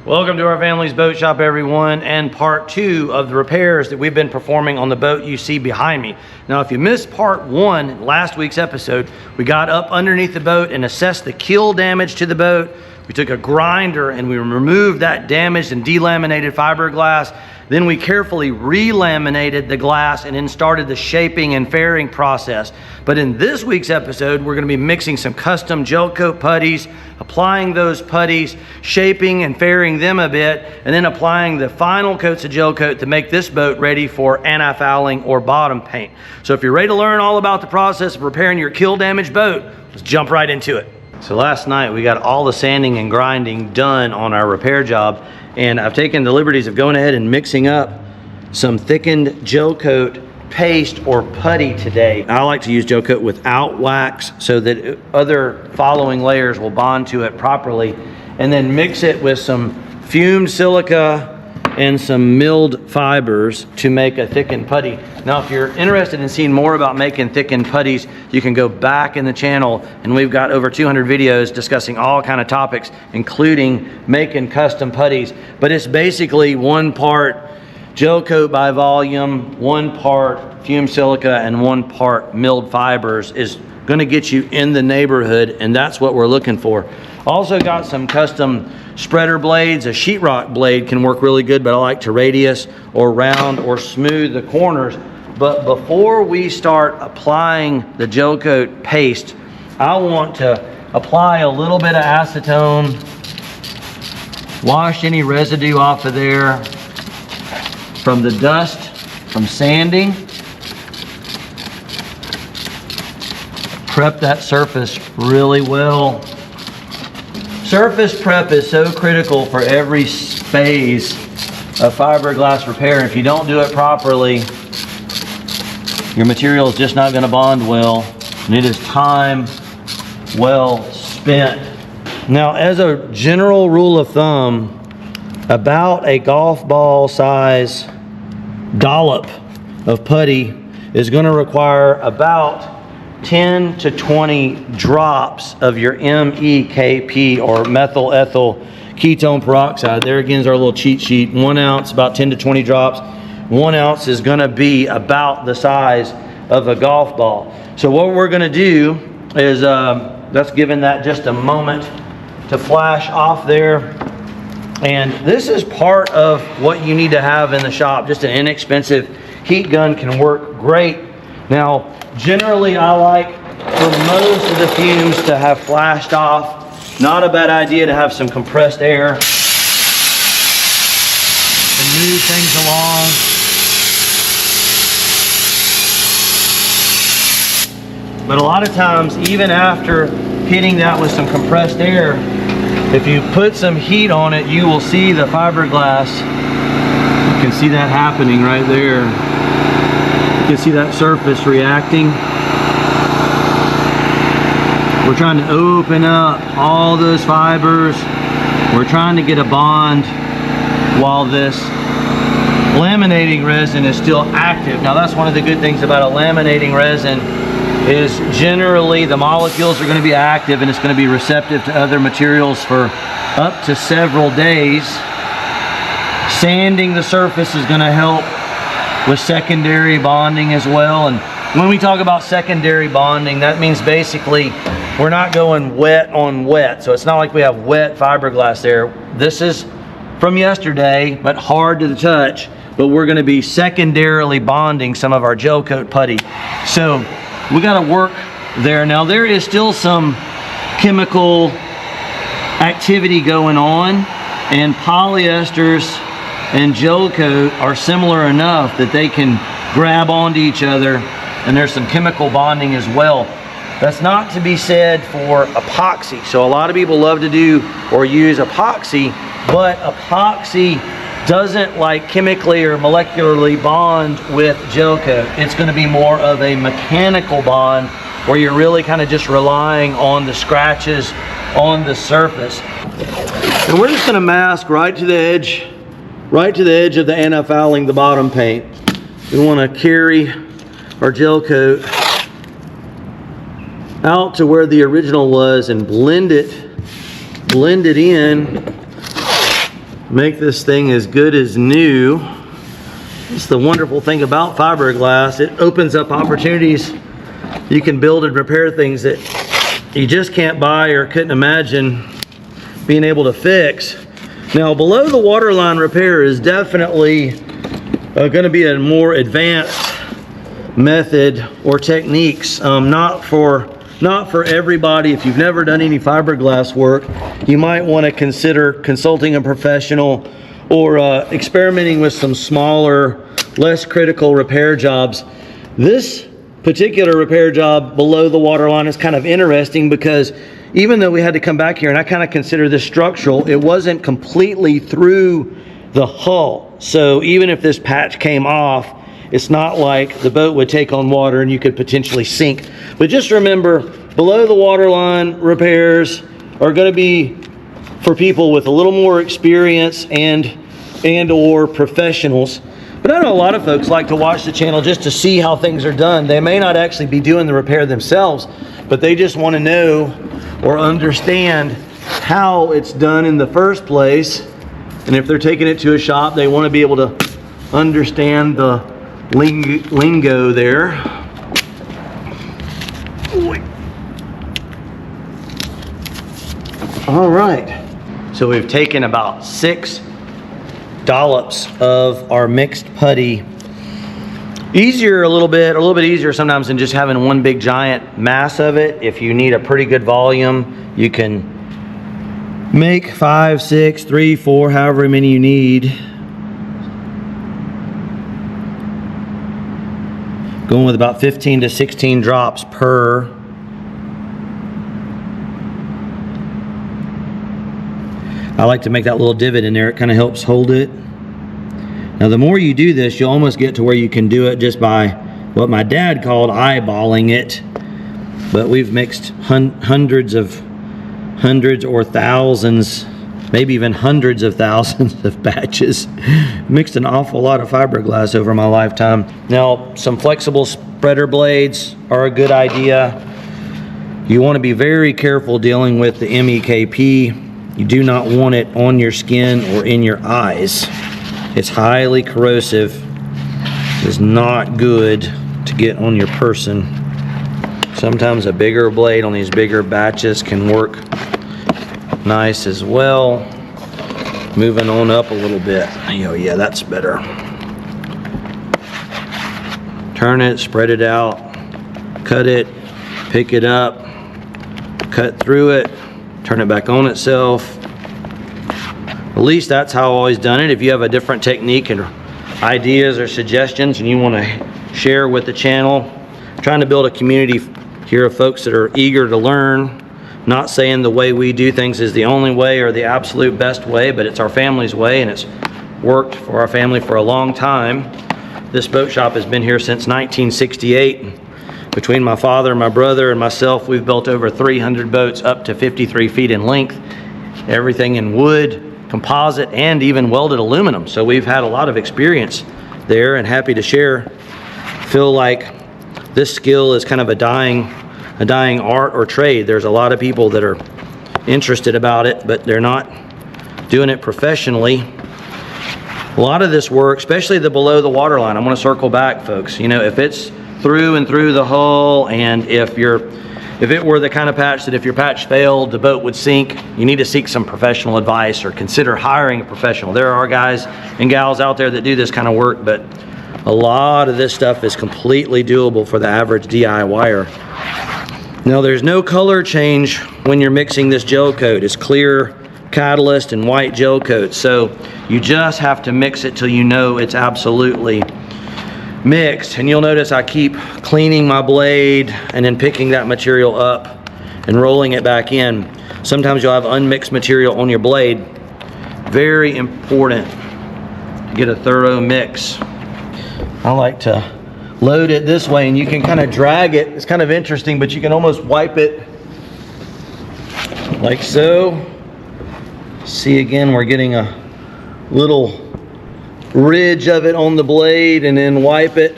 Welcome to our family's boat shop, everyone, and part 2 of the repairs that we've been performing on the boat you see behind me. Now, if you missed part 1, last week's episode, we got up underneath the boat and assessed the keel damage to the boat. We took a grinder and we removed that damaged and delaminated fiberglass. Then we carefully re-laminated the glass and then started the shaping and fairing process. But in this week's episode, we're going to be mixing some custom gel coat putties, applying those putties, shaping and fairing them a bit, and then applying the final coats of gel coat to make this boat ready for anti-fouling or bottom paint. So if you're ready to learn all about the process of repairing your keel damaged boat, let's jump right into it. So last night we got all the sanding and grinding done on our repair job, and I've taken the liberties of going ahead and mixing up some thickened gel coat paste or putty today. I like to use gel coat without wax so that other following layers will bond to it properly, and then mix it with some fumed silica and some milled fibers to make a thickened putty. Now, if you're interested in seeing more about making thickened putties, you can go back in the channel, and we've got over 200 videos discussing all kind of topics, including making custom putties. But it's basically 1 part gel coat by volume, 1 part fumed silica, and 1 part milled fibers is gonna get you in the neighborhood, and that's what we're looking for. Also got some custom spreader blades. A sheetrock blade can work really good, but I like to radius or round or smooth the corners. But before we start applying the gel coat paste, I want to apply a little bit of acetone, wash any residue off of there from the dust from sanding, prep that surface really well. Surface prep is so critical for every phase of fiberglass repair. If you don't do it properly, your material is just not going to bond well, and it is time well spent. Now, as a general rule of thumb, about a golf ball size dollop of putty is going to require about 10 to 20 drops of your MEKP or methyl ethyl ketone peroxide. There again is our little cheat sheet. 1 ounce, about 10 to 20 drops. 1 ounce is going to be about the size of a golf ball. So what we're going to do is, that's giving that just a moment to flash off there. And this is part of what you need to have in the shop. Just an inexpensive heat gun can work great. Now, generally I like for most of the fumes to have flashed off. Not a bad idea to have some compressed air to move things along. But a lot of times, even after hitting that with some compressed air, if you put some heat on it, you will see the fiberglass. You can see that happening right there. You can see that surface reacting. We're trying to open up all those fibers. We're trying to get a bond while this laminating resin is still active. Now, that's one of the good things about a laminating resin is generally the molecules are going to be active and it's going to be receptive to other materials for up to several days. Sanding the surface is going to help with secondary bonding as well. And when we talk about secondary bonding, that means basically we're not going wet on wet. So it's not like we have wet fiberglass there. This is from yesterday, but hard to the touch. But we're going to be secondarily bonding some of our gel coat putty. So we got to work there. Now, there is still some chemical activity going on, and polyesters and gel coat are similar enough that they can grab onto each other, and there's some chemical bonding as well. That's not to be said for epoxy. So a lot of people love to do or use epoxy, but epoxy doesn't like chemically or molecularly bond with gel coat. It's going to be more of a mechanical bond where you're really kind of just relying on the scratches on the surface. And we're just going to mask right to the edge of the anti-fouling, the bottom paint. We want to carry our gel coat out to where the original was and blend it in make this thing as good as new. It's the wonderful thing about fiberglass. It opens up opportunities. You can build and repair things that you just can't buy or couldn't imagine being able to fix. Now, below the waterline repair is definitely going to be a more advanced method or techniques. Not for everybody. If you've never done any fiberglass work, you might want to consider consulting a professional or experimenting with some smaller, less critical repair jobs. This particular repair job below the waterline is kind of interesting because even though we had to come back here, and I kind of consider this structural, it wasn't completely through the hull. So even if this patch came off, it's not like the boat would take on water and you could potentially sink. But just remember, below the waterline repairs are going to be for people with a little more experience and or professionals. But I know a lot of folks like to watch the channel just to see how things are done. They may not actually be doing the repair themselves, but they just want to know or understand how it's done in the first place. And if they're taking it to a shop, they want to be able to understand the lingo there. All right, so we've taken about 6 dollops of our mixed putty. Easier a little bit easier sometimes than just having one big giant mass of it. If you need a pretty good volume, you can make 5, 6, 3, 4, however many you need. Going with about 15 to 16 drops per. I like to make that little divot in there. It kind of helps hold it. Now, the more you do this, you'll almost get to where you can do it just by what my dad called eyeballing it. But we've mixed hundreds or thousands, maybe even hundreds of thousands of batches. Mixed an awful lot of fiberglass over my lifetime. Now, some flexible spreader blades are a good idea. You want to be very careful dealing with the MEKP. You do not want it on your skin or in your eyes. It's highly corrosive. It's not good to get on your person. Sometimes a bigger blade on these bigger batches can work nice as well. Moving on up a little bit. Oh yeah, that's better. Turn it, spread it out, cut it, pick it up, cut through it, turn it back on itself. At least that's how I've always done it. If you have a different technique and ideas or suggestions and you want to share with the channel, I'm trying to build a community here of folks that are eager to learn. Not saying the way we do things is the only way or the absolute best way, but it's our family's way and it's worked for our family for a long time. This boat shop has been here since 1968. Between my father, my brother, and myself, we've built over 300 boats up to 53 feet in length. Everything in wood, composite, and even welded aluminum. So we've had a lot of experience there and happy to share. Feel like this skill is kind of a dying art or trade. There's a lot of people that are interested about it, but they're not doing it professionally. A lot of this work, especially the below the waterline, I'm going to circle back, folks. You know, if it's through and through the hull, and if it were the kind of patch that if your patch failed, the boat would sink, you need to seek some professional advice or consider hiring a professional. There are guys and gals out there that do this kind of work, but a lot of this stuff is completely doable for the average DIYer. Now, there's no color change when you're mixing this gel coat. It's clear catalyst and white gel coat, so you just have to mix it till you know it's absolutely mixed. And you'll notice I keep cleaning my blade and then picking that material up and rolling it back in. Sometimes you'll have unmixed material on your blade. Very important to get a thorough mix. I like to load it this way and you can kind of drag it. It's kind of interesting, but you can almost wipe it like so. See, again, we're getting a little ridge of it on the blade, and then wipe it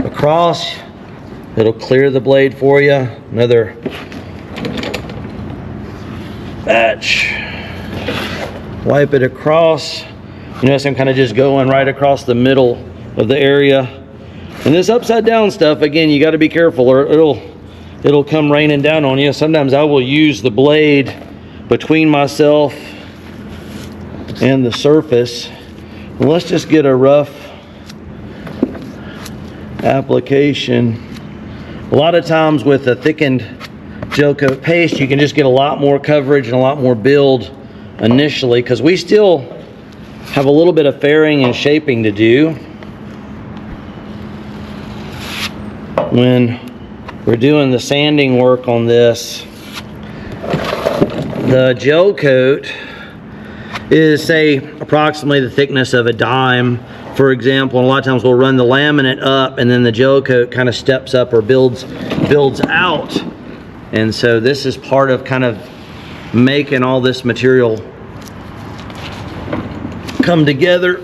across. It'll clear the blade for you. Another batch. wipe it across. You notice I'm kind of just going right across the middle of the area. And this upside down stuff, again, you got to be careful or it'll come raining down on you. Sometimes I will use the blade between myself and the surface. And let's just get a rough application. A lot of times with a thickened gel coat paste, you can just get a lot more coverage and a lot more build initially, because we still have a little bit of fairing and shaping to do when we're doing the sanding work on this. The gel coat is, say, approximately the thickness of a dime, for example, and a lot of times we'll run the laminate up and then the gel coat kind of steps up or builds out. And so this is part of kind of making all this material come together.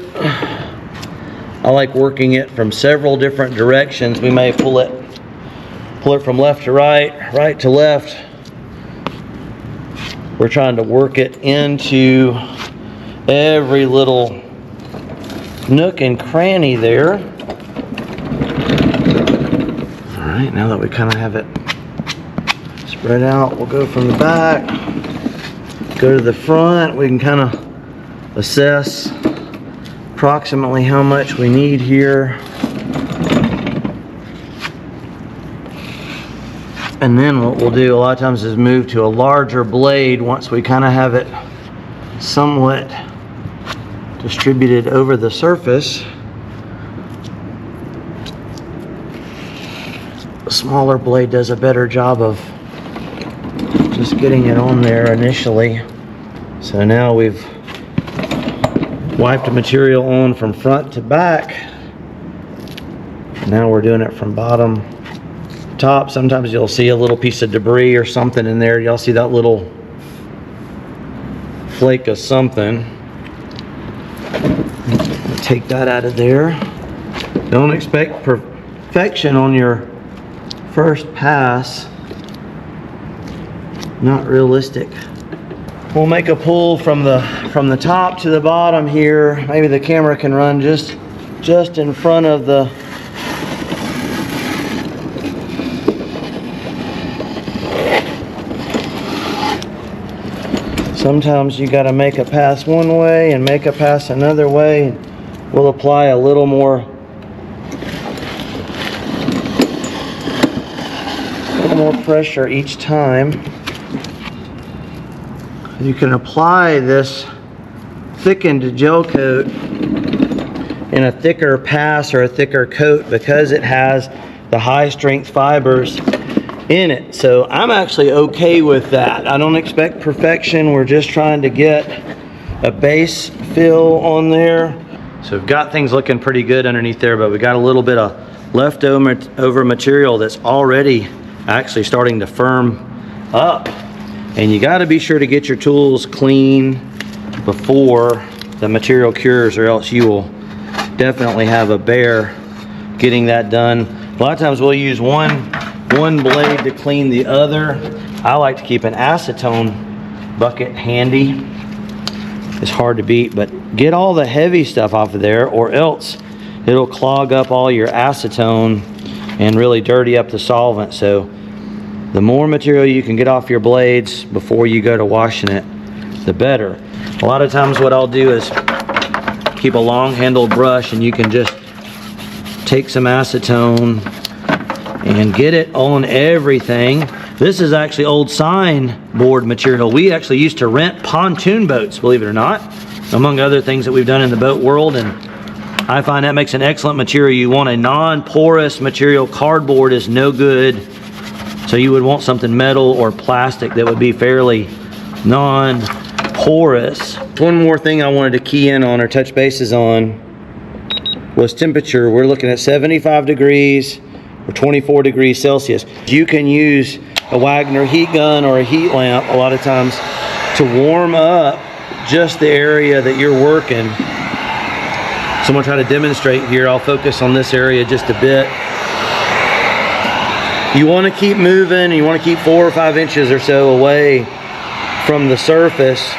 I like working it from several different directions. We may pull it from left to right, right to left. We're trying to work it into every little nook and cranny there. All right, now that we kind of have it spread out, we'll go from the back, go to the front. We can kind of assess approximately how much we need here. And then what we'll do a lot of times is move to a larger blade once we kind of have it somewhat distributed over the surface. A smaller blade does a better job of just getting it on there initially. So now we've wiped the material on from front to back. Now we're doing it from bottom to top. Sometimes you'll see a little piece of debris or something in there. Y'all see that little flake of something. Take that out of there. Don't expect perfection on your first pass. Not realistic. We'll make a pull from the top to the bottom here. Maybe the camera can run just in front of the sometimes you got to make a pass one way and make a pass another way. We'll apply a little more pressure each time. You can apply this thickened gel coat in a thicker pass or a thicker coat because it has the high strength fibers in it. So I'm actually okay with that. I don't expect perfection. We're just trying to get a base fill on there. So we've got things looking pretty good underneath there, but we got a little bit of leftover material that's already actually starting to firm up. And you got to be sure to get your tools clean before the material cures, or else you will definitely have a bear getting that done. A lot of times we'll use one blade to clean the other. I like to keep an acetone bucket handy. It's hard to beat, but get all the heavy stuff off of there, or else it'll clog up all your acetone and really dirty up the solvent. So the more material you can get off your blades before you go to washing it, the better. A lot of times what I'll do is keep a long handled brush, and you can just take some acetone and get it on everything. This is actually old sign board material. We actually used to rent pontoon boats, believe it or not, among other things that we've done in the boat world, and I find that makes an excellent material. You want a non-porous material. Cardboard is no good. So you would want something metal or plastic that would be fairly non-porous. One more thing I wanted to key in on or touch bases on was temperature. We're looking at 75 degrees or 24 degrees Celsius. You can use a Wagner heat gun or a heat lamp a lot of times to warm up just the area that you're working. So I'm gonna try to demonstrate here. I'll focus on this area just a bit. You want to keep moving, and you want to keep 4 or 5 inches or so away from the surface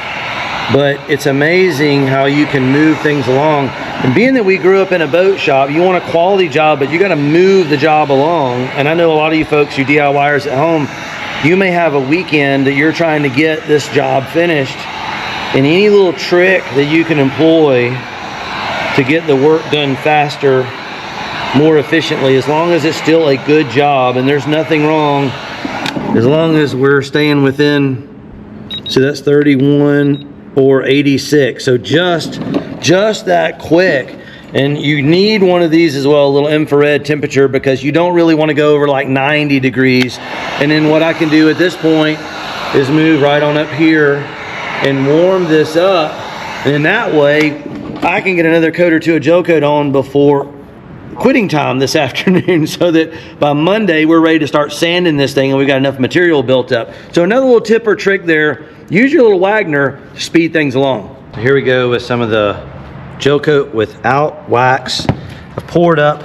but it's amazing how you can move things along. And being that we grew up in a boat shop, you want a quality job, but you got to move the job along. And I know a lot of you folks, you DIYers at home, you may have a weekend that you're trying to get this job finished, and any little trick that you can employ to get the work done faster, more efficiently, as long as it's still a good job and there's nothing wrong, as long as we're staying within, so that's 31 or 86, so just that quick. And you need one of these as well, a little infrared temperature, because you don't really want to go over like 90 degrees. And then what I can do at this point is move right on up here and warm this up, and in that way I can get another coat or two of gel coat on before quitting time this afternoon, so that by Monday we're ready to start sanding this thing and we've got enough material built up. So another little tip or trick there, use your little Wagner to speed things along. So here we go with some of the gel coat without wax. I've poured up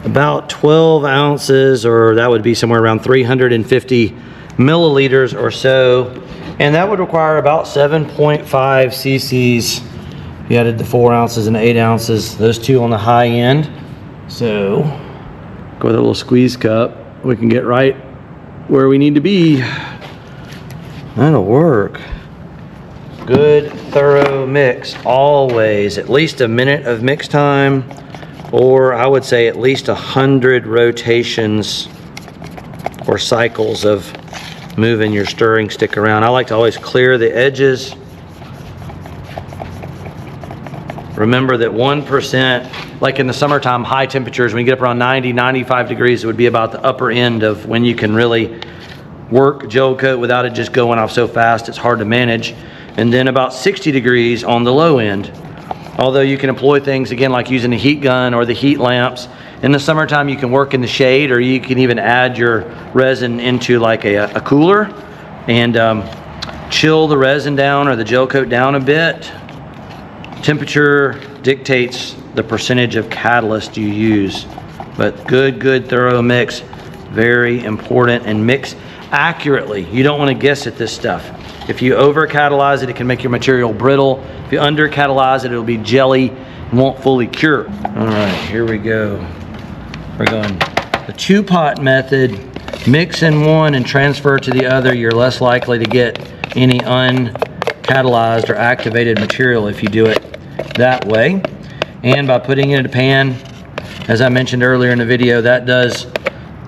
about 12 ounces, or that would be somewhere around 350 milliliters or so, and that would require about 7.5 cc's. You added the 4 ounces and 8 ounces, those two on the high end. So go with a little squeeze cup, we can get right where we need to be. That'll work. Good thorough mix, always at least a minute of mix time, or I would say at least 100 rotations or cycles of moving your stirring stick around. I like to always clear the edges. Remember that 1%, like in the summertime, high temperatures, when you get up around 90, 95 degrees, it would be about the upper end of when you can really work gel coat without it just going off so fast it's hard to manage. And then about 60 degrees on the low end. Although you can employ things again like using the heat gun or the heat lamps. In the summertime you can work in the shade, or you can even add your resin into like a cooler and chill the resin down or the gel coat down a bit. Temperature dictates the percentage of catalyst you use, but good thorough mix, very important, and mix accurately. You don't want to guess at this stuff. If you over catalyze it, it can make your material brittle. If you under catalyze it, it'll be jelly and won't fully cure. All right, here we go. We're going the 2-pot method. Mix in one and transfer to the other. You're less likely to get any uncatalyzed or activated material if you do it that way. And by putting it in a pan, as I mentioned earlier in the video, that does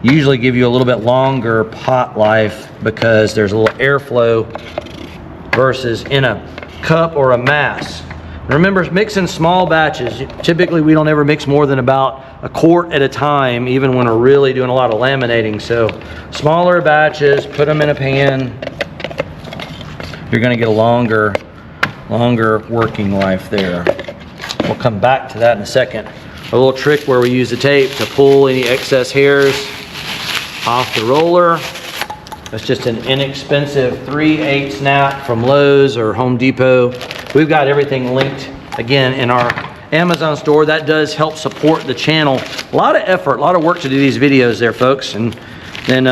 usually give you a little bit longer pot life because there's a little airflow versus in a cup or a mass. Remember, mixing small batches. Typically we don't ever mix more than about a quart at a time, even when we're really doing a lot of laminating. So smaller batches, put them in a pan. You're gonna get a longer working life there. We'll come back to that in a second. A little trick where we use the tape to pull any excess hairs off the roller. That's just an inexpensive 3/8 snap from Lowe's or Home Depot. We've got everything linked again in our Amazon store. That does help support the channel. A lot of effort, a lot of work to do these videos there, folks. And then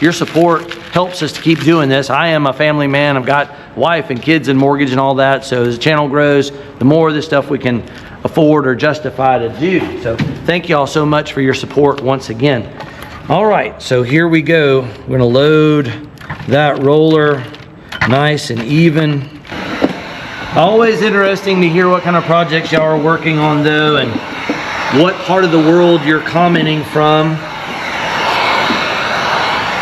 your support helps us to keep doing this. I am a family man. I've got wife and kids and mortgage and all that. So as the channel grows, the more of this stuff we can afford or justify to do. So thank you all so much for your support once again. All right, so here we go. We're gonna load that roller nice and even. Always interesting to hear what kind of projects y'all are working on though, and what part of the world you're commenting from.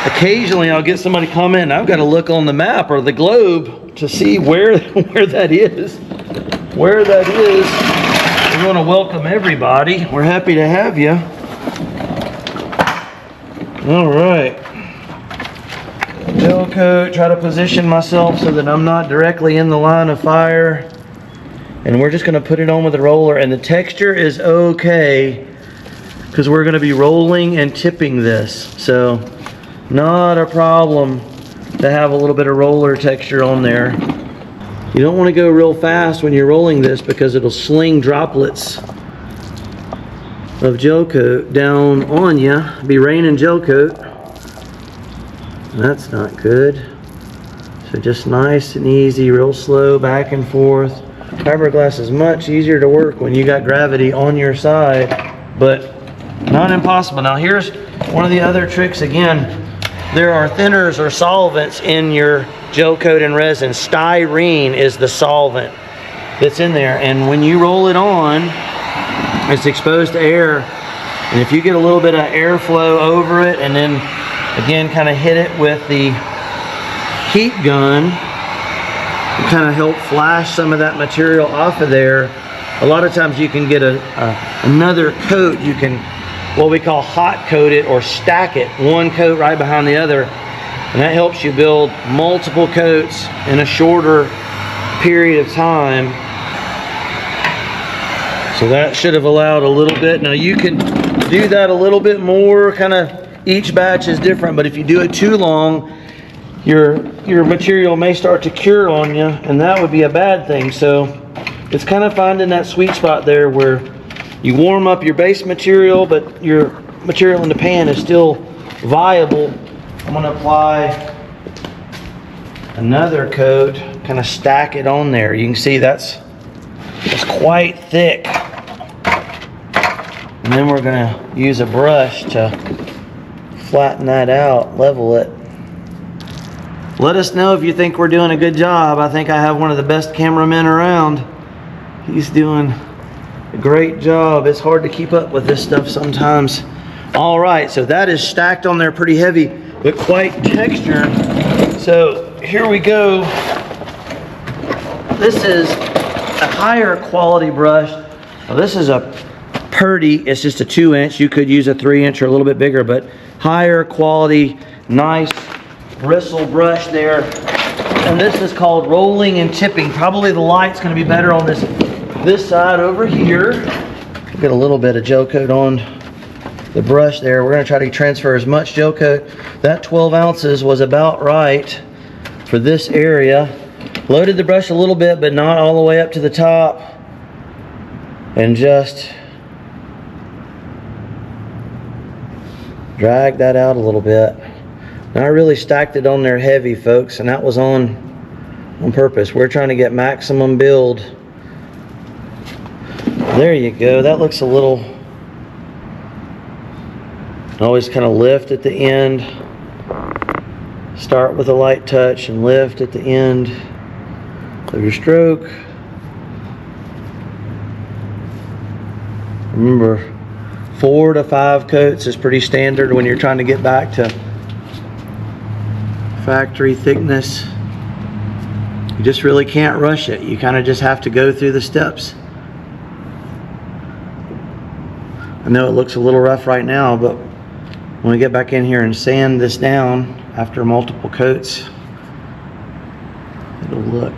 Occasionally I'll get somebody comment, and I've got to look on the map or the globe to see where that is. Where that is. We want to welcome everybody. We're happy to have you. All right. Gel coat, try to position myself so that I'm not directly in the line of fire. And we're just going to put it on with the roller, and the texture is okay because we're going to be rolling and tipping this. So not a problem to have a little bit of roller texture on there. You don't want to go real fast when you're rolling this because it'll sling droplets of gel coat down on you. Be raining gel coat. That's not good. So just nice and easy, real slow, back and forth. Fiberglass is much easier to work when you got gravity on your side, but not impossible. Now here's one of the other tricks again. There are thinners or solvents in your gel coat and resin. Styrene is the solvent that's in there, and when you roll it on, it's exposed to air, and if you get a little bit of airflow over it and then again kind of hit it with the heat gun and kind of help flash some of that material off of there, a lot of times you can get another coat. You can what we call hot coat it or stack it, one coat right behind the other, and that helps you build multiple coats in a shorter period of time. So that should have allowed a little bit. Now you can do that a little bit more, kind of each batch is different, but if you do it too long, your material may start to cure on you, and that would be a bad thing. So it's kind of finding that sweet spot there where you warm up your base material, but your material in the pan is still viable. I'm going to apply another coat, kind of stack it on there. You can see that's quite thick. And then we're going to use a brush to flatten that out, level it. Let us know if you think we're doing a good job. I think I have one of the best cameramen around. He's doing a great job. It's hard to keep up with this stuff sometimes. All right, so that is stacked on there pretty heavy, but quite textured. So here we go. This is a higher quality brush. Now, this is a Putty. It's just a 2-inch. You could use a 3-inch or a little bit bigger, but higher quality, nice bristle brush there. And this is called rolling and tipping. Probably the light's going to be better on this side over here. Get a little bit of gel coat on the brush there. We're going to try to transfer as much gel coat. That 12 ounces was about right for this area. Loaded the brush a little bit, but not all the way up to the top. And just drag that out a little bit. Now I really stacked it on there heavy, folks, and that was on purpose. We're trying to get maximum build. There you go. That looks a little... Always kind of lift at the end. Start with a light touch and lift at the end of your stroke. Remember, 4 to 5 coats is pretty standard when you're trying to get back to factory thickness. You just really can't rush it. You kind of just have to go through the steps. I know it looks a little rough right now, but when we get back in here and sand this down after multiple coats, it'll look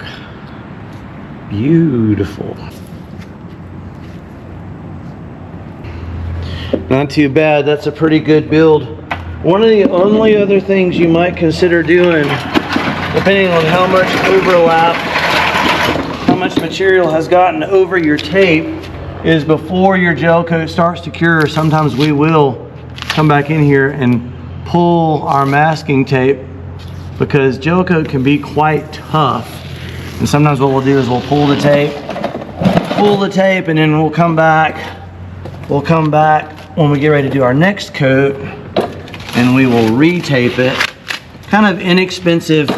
beautiful. Not too bad. That's a pretty good build. One of the only other things you might consider doing, depending on how much overlap, how much material has gotten over your tape, is before your gel coat starts to cure, sometimes we will come back in here and pull our masking tape, because gel coat can be quite tough. And sometimes what we'll do is we'll pull the tape, and then we'll come back when we get ready to do our next coat, and we will retape it. Kind of inexpensive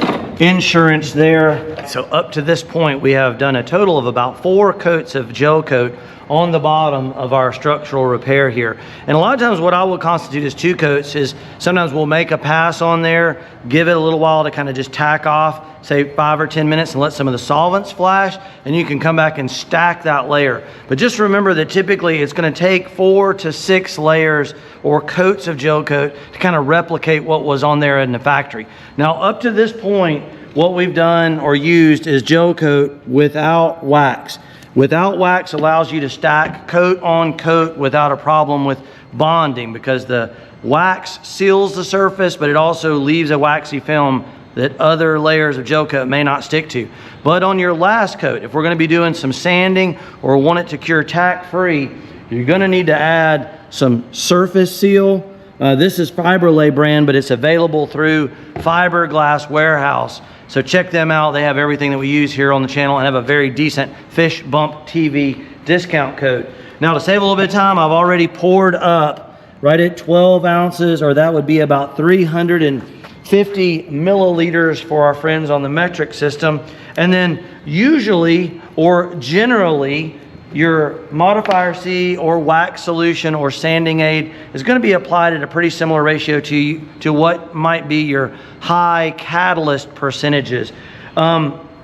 insurance there. So up to this point, we have done a total of about 4 coats of gel coat on the bottom of our structural repair here. And a lot of times what I will constitute as 2 coats is sometimes we'll make a pass on there, give it a little while to kind of just tack off, say 5 or 10 minutes, and let some of the solvents flash, and you can come back and stack that layer. But just remember that typically it's going to take 4 to 6 layers or coats of gel coat to kind of replicate what was on there in the factory. Now up to this point, what we've done or used is gel coat without wax. Without wax allows you to stack coat on coat without a problem with bonding, because the wax seals the surface, but it also leaves a waxy film that other layers of gel coat may not stick to. But on your last coat, if we're going to be doing some sanding or want it to cure tack-free, you're going to need to add some surface seal This is Fiberglass brand, but it's available through Fiberglass Warehouse. So check them out. They have everything that we use here on the channel and have a very decent Fish Bump TV discount code. Now to save a little bit of time, I've already poured up right at 12 ounces, or that would be about 350 milliliters for our friends on the metric system. And then usually or generally, your modifier C or wax solution or sanding aid is going to be applied at a pretty similar ratio to what might be your high catalyst percentages.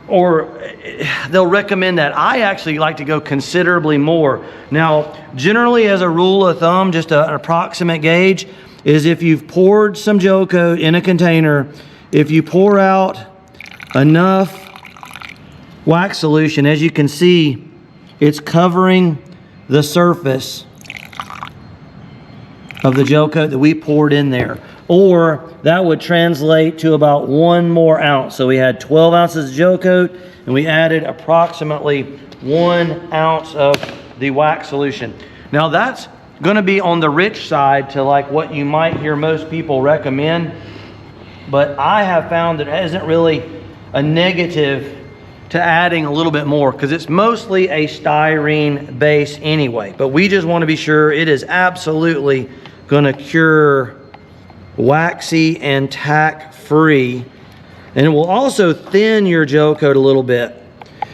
Or they'll recommend that. I actually like to go considerably more. Now, generally as a rule of thumb, just an approximate gauge, is if you've poured some gel coat in a container, if you pour out enough wax solution, as you can see, it's covering the surface of the gel coat that we poured in there. Or that would translate to about 1 more ounce. So we had 12 ounces of gel coat and we added approximately 1 ounce of the wax solution. Now that's going to be on the rich side to like what you might hear most people recommend. But I have found that it isn't really a negative to adding a little bit more because it's mostly a styrene base anyway. But we just want to be sure it is absolutely going to cure waxy and tack-free, and it will also thin your gel coat a little bit.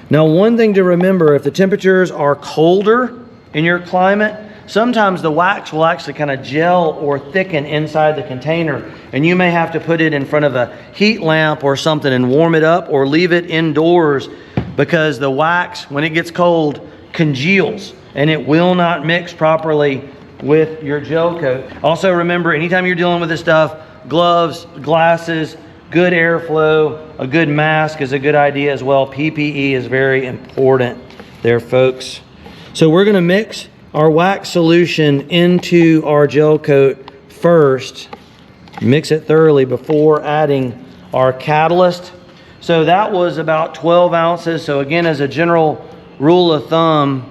Now, one thing to remember, if the temperatures are colder in your climate, sometimes the wax will actually kind of gel or thicken inside the container, and you may have to put it in front of a heat lamp or something and warm it up, or leave it indoors, because the wax, when it gets cold, congeals and it will not mix properly with your gel coat. Also remember, anytime you're dealing with this stuff, gloves, glasses, good airflow, a good mask is a good idea as well. PPE is very important there, folks. So we're gonna mix our wax solution into our gel coat first. Mix it thoroughly before adding our catalyst. So that was about 12 ounces. So again, as a general rule of thumb,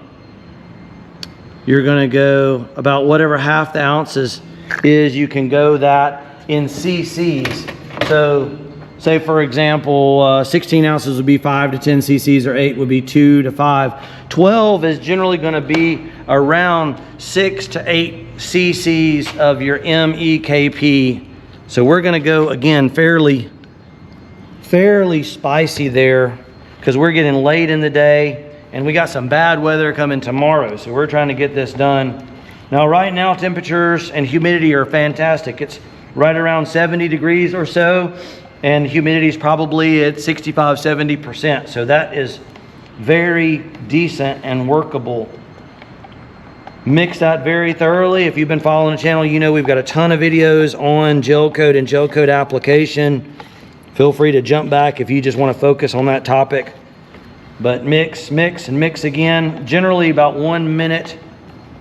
you're going to go about whatever half the ounces is, you can go that in cc's. So say for example, 16 ounces would be 5 to 10 cc's, or 8 would be 2 to 5. 12 is generally going to be around 6 to 8 cc's of your MEKP. So we're going to go again fairly spicy there, because we're getting late in the day and we got some bad weather coming tomorrow, so we're trying to get this done. Now right now temperatures and humidity are fantastic. It's right around 70 degrees or so, and humidity is probably at 65-70%, so that is very decent and workable. Mix that very thoroughly. If you've been following the channel, you know we've got a ton of videos on gel coat and gel coat application. Feel free to jump back if you just want to focus on that topic. But mix, mix, and mix again. Generally about 1 minute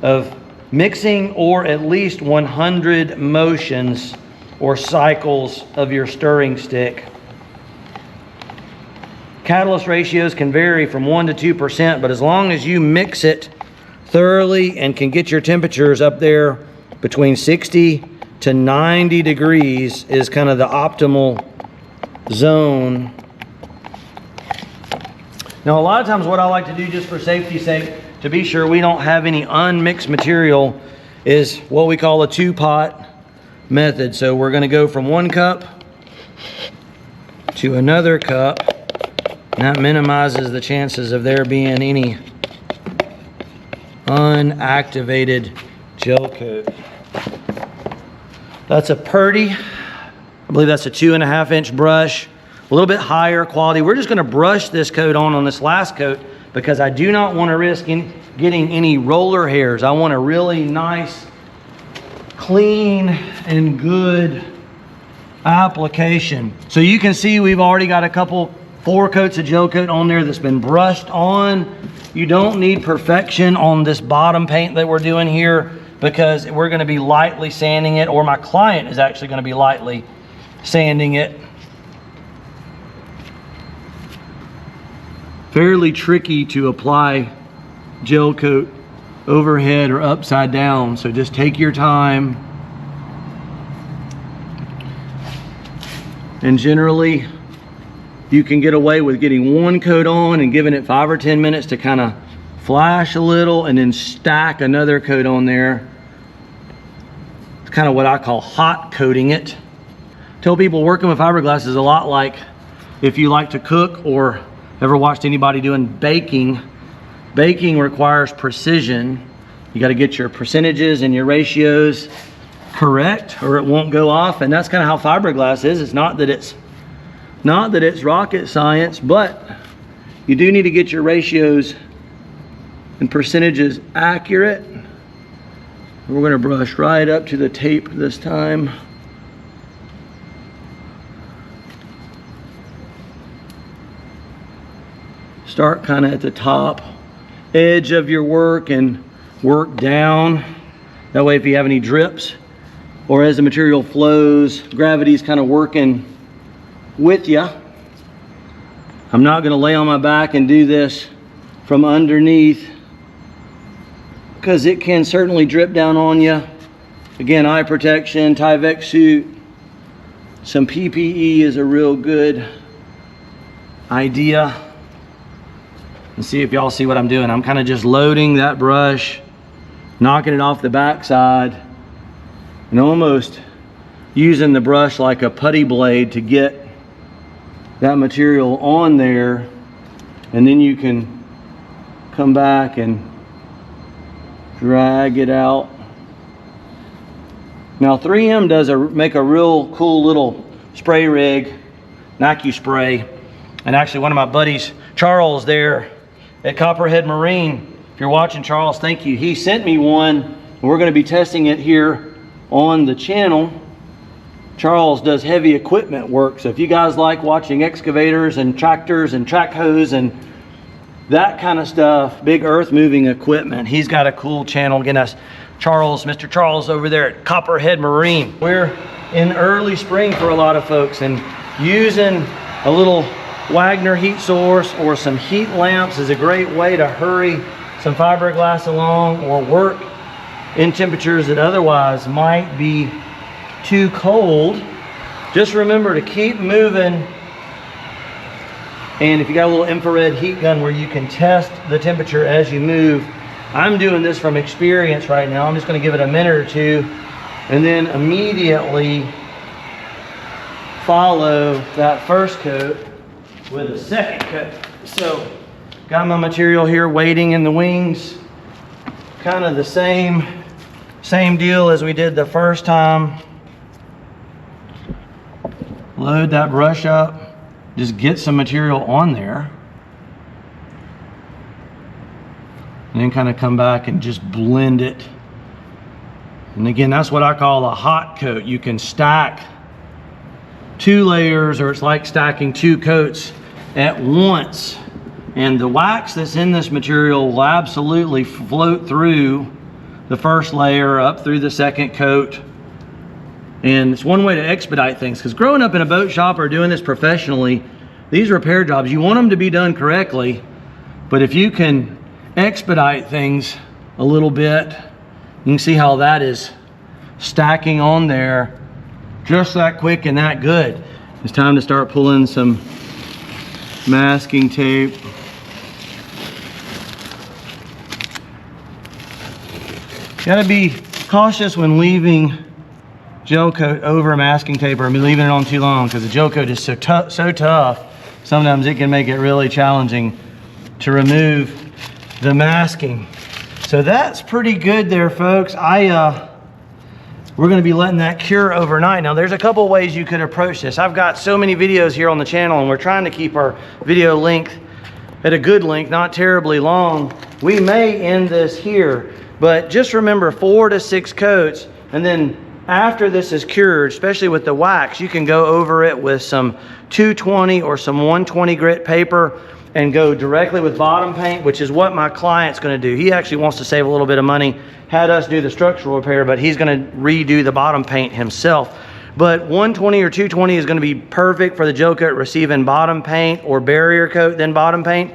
of mixing, or at least 100 motions or cycles of your stirring stick. Catalyst ratios can vary from 1 to 2%, but as long as you mix it thoroughly and can get your temperatures up there between 60 to 90 degrees is kind of the optimal zone. Now a lot of times what I like to do, just for safety's sake, to be sure we don't have any unmixed material, is what we call a 2-pot method. So we're going to go from 1 cup to another cup, and that minimizes the chances of there being any unactivated gel coat. That's a Putty. I believe that's a 2.5 inch brush, a little bit higher quality. We're just going to brush this coat on this last coat, because I do not want to risk getting any roller hairs. I want a really nice, clean, and good application. So you can see we've already got 4 coats of gel coat on there that's been brushed on. You don't need perfection on this bottom paint that we're doing here, because we're going to be lightly sanding it, or my client is actually going to be lightly sanding it. Fairly tricky to apply gel coat overhead or upside down, so just take your time. And generally, you can get away with getting one coat on and giving it 5 or 10 minutes to kind of flash a little and then stack another coat on there. It's kind of what I call hot coating it. Tell people working with fiberglass is a lot like if you like to cook or ever watched anybody doing baking. Baking requires precision. You got to get your percentages and your ratios correct or it won't go off, and that's kind of how fiberglass is. It's not that it's rocket science, but you do need to get your ratios and percentages accurate. We're going to brush right up to the tape this time. Start kind of at the top edge of your work and work down. That way if you have any drips or as the material flows, gravity's kind of working with you. I'm not going to lay on my back and do this from underneath because it can certainly drip down on you. Again, eye protection, Tyvek suit, some PPE is a real good idea. And see if y'all see what I'm doing. I'm kind of just loading that brush, knocking it off the backside, and almost using the brush like a putty blade to get that material on there. And then you can come back and drag it out. Now 3M does make a real cool little spray rig, Nike spray. And actually one of my buddies, Charles there at Copperhead Marine, if you're watching, Charles, thank you. He sent me one, and we're going to be testing it here on the channel. Charles does heavy equipment work, so if you guys like watching excavators and tractors and track hoes and that kind of stuff, big earth moving equipment, he's got a cool channel. Again, that's Charles, Mr. Charles over there at Copperhead Marine. We're in early spring for a lot of folks, and using a little Wagner heat source or some heat lamps is a great way to hurry some fiberglass along or work in temperatures that otherwise might be too cold. Just remember to keep moving, and if you got a little infrared heat gun where you can test the temperature as you move. I'm doing this from experience right now. I'm just going to give it a minute or two and then immediately follow that first coat with a second coat. So got my material here waiting in the wings, kind of the same deal as we did the first time. Load that brush up, just get some material on there, and then kind of come back and just blend it. And again, that's what I call a hot coat. You can stack 2 layers, or it's like stacking 2 coats at once. And the wax that's in this material will absolutely float through the first layer up through the second coat. And it's one way to expedite things, because growing up in a boat shop or doing this professionally, these repair jobs, you want them to be done correctly, but if you can expedite things a little bit, you can see how that is stacking on there just that quick and that good. It's time to start pulling some masking tape. Gotta be cautious when leaving gel coat over masking tape or leaving it on too long, because the gel coat is so tough, sometimes it can make it really challenging to remove the masking. So that's pretty good there, folks. We're going to be letting that cure overnight. Now there's a couple ways you could approach this. I've got so many videos here on the channel, and we're trying to keep our video length at a good length, not terribly long. We may end this here, but just remember 4 to 6 coats, and then after this is cured, especially with the wax, you can go over it with some 220 or some 120 grit paper and go directly with bottom paint, which is what my client's going to do. He actually wants to save a little bit of money, had us do the structural repair, but he's going to redo the bottom paint himself. But 120 or 220 is going to be perfect for the gel coat receiving bottom paint or barrier coat, then bottom paint.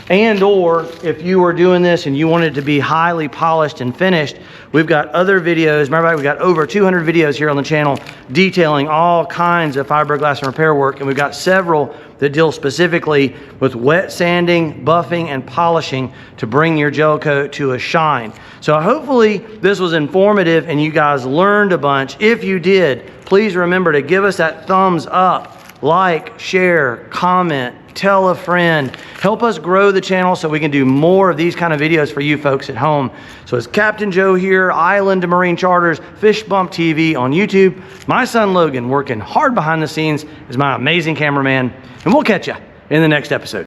And or if you were doing this and you wanted it to be highly polished and finished, we've got other videos. Matter of fact, we've got over 200 videos here on the channel detailing all kinds of fiberglass and repair work. And we've got several that deal specifically with wet sanding, buffing, and polishing to bring your gel coat to a shine. So hopefully this was informative and you guys learned a bunch. If you did, please remember to give us that thumbs up, like, share, comment, tell a friend. Help us grow the channel so we can do more of these kind of videos for you folks at home. So it's Captain Joe here, Island to Marine Charters, Fish Bump TV on YouTube. My son Logan working hard behind the scenes is my amazing cameraman, and we'll catch you in the next episode.